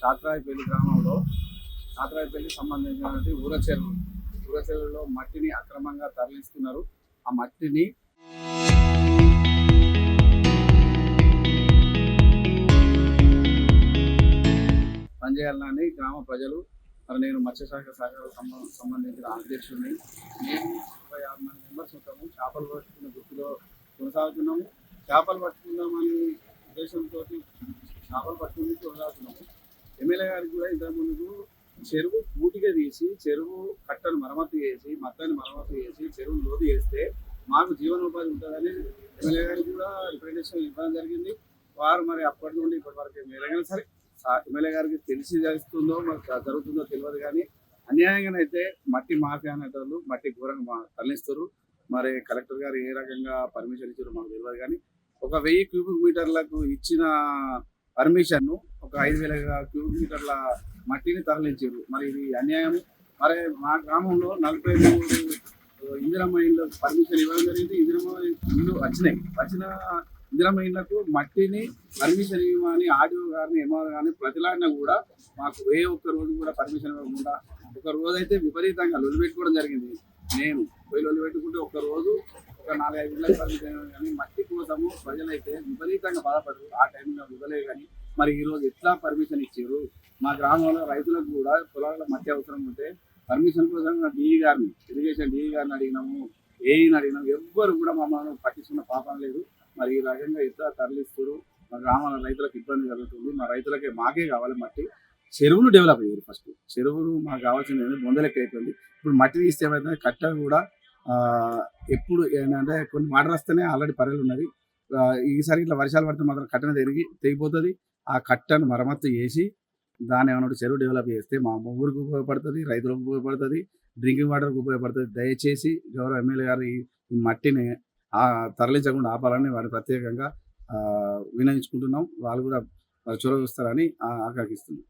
చాత్రాయిపల్లి గ్రామంలో చాత్రాయిపల్లి సంబంధించినటువంటి ఊర చెరువులో మట్టిని అక్రమంగా తరలిస్తున్నారు. ఆ మట్టిని పనిచేయాలని గ్రామ ప్రజలు, మరి నేను మత్స్యశాఖ సంబంధించిన అధ్యక్షుడిని, మేము 26 మంది మెంబర్స్ ఉంటాము. చేపలు పట్టుకున్న వృత్తిలో కొనసాగుతున్నాము. చేపలు పట్టుకుందామని ఉద్దేశంతో చేపలు పట్టుకుని కొనసాగుతున్నాము. ఎమ్మెల్యే గారికి కూడా ఇంతకుముందు చెరువు పూటిగా తీసి, చెరువు కట్టను మరమ్మతు చేసి, మత్తాన్ని మరమ్మతు చేసి, చెరువును లోతు చేస్తే మాకు జీవనోపాధి ఉంటుందని ఎమ్మెల్యే గారికి కూడా రిప్రజెంటేషన్ ఇవ్వడం జరిగింది. వారు మరి అప్పటి నుండి ఇప్పటి వరకు ఎమ్మెల్యే సరే ఎమ్మెల్యే గారికి తెలిసి చేస్తుందో మరి జరుగుతుందో తెలియదు, కానీ అన్యాయంగానైతే మట్టి మాఫియా అనేటోళ్ళు మట్టి ఘోరంగా తరలిస్తారు. మరి కలెక్టర్ గారు ఏ రకంగా పర్మిషన్ ఇచ్చారో మాకు తెలియదు, కానీ ఒక 1000 క్యూబిక్ మీటర్లకు ఇచ్చిన పర్మిషన్ ఒక 5000 క్యూబిక్ మీటర్ల మట్టిని తరలించారు. మరి ఇది అన్యాయం. మరి మా గ్రామంలో 43 ఇందిరమ్మ ఇళ్ళు పర్మిషన్ ఇవ్వడం జరిగింది. ఇందిరమ్మ ఇళ్ళు వచ్చిన ఇందిరమ్మ ఇళ్లకు మట్టిని పర్మిషన్ ఇవ్వమని ఆర్డీఓ గారిని, ఎంఆర్ గారిని ప్రతిలాడినా కూడా మాకు ఒక్క రోజు కూడా పర్మిషన్ ఇవ్వకుండా, ఒక రోజు అయితే విపరీతంగా లొల్లిపెట్టుకోవడం జరిగింది. నేను పోయి లొల్లిపెట్టుకుంటే ఒక రోజు ఒక 4-5 ఇళ్ళకి పర్మిషన్, కానీ మట్టి కోసము ప్రజలైతే విపరీతంగా బాధపడరు. ఆ టైంలో ఇవ్వలేదు, కానీ మరి ఈరోజు ఎట్లా పర్మిషన్ ఇచ్చారు? మా గ్రామంలో రైతులకు కూడా పొలాల మట్టి అవసరం ఉంటే పర్మిషన్ కోసం డిఈ గారిని, ఇరిగేషన్ డిఈ గారిని అడిగినాము, ఏఈని అడిగినాము. ఎవ్వరు కూడా మమ్మల్ని పట్టించుకున్న పాపం లేదు. మరి ఈ రకంగా ఎట్లా తరలిస్తారు? మా గ్రామాల రైతులకు ఇబ్బంది కలుగుతుంది. మా రైతులకే మాకే కావాలి మట్టి. చెరువులు డెవలప్ అయ్యారు. ఫస్ట్ చెరువులు మాకు కావాల్సింది బొందలెక్క అయిపోయింది. ఇప్పుడు మట్టి తీస్తే ఏమైతే కట్ట కూడా ఎప్పుడు ఏంటంటే కొన్ని వాటర్ వస్తేనే ఆల్రెడీ పర్రెలు ఉన్నది. ఈసారి ఇట్లా వర్షాలు పడితే మాత్రం కట్టను తెగిపోతుంది. ఆ కట్టను మరమ్మత్తు చేసి దాన్ని ఏమన్నా చెరువు డెవలప్ చేస్తే మా ఊరికి ఉపయోగపడుతుంది, రైతులకు ఉపయోగపడుతుంది, డ్రింకింగ్ వాటర్కి ఉపయోగపడుతుంది. దయచేసి గౌరవ ఎమ్మెల్యే గారు ఈ మట్టిని తరలించకుండా ఆపాలని వారిని ప్రత్యేకంగా వినయించుకుంటున్నాం. వాళ్ళు కూడా చొరవ చూస్తారని ఆకాంక్షిస్తున్నాం.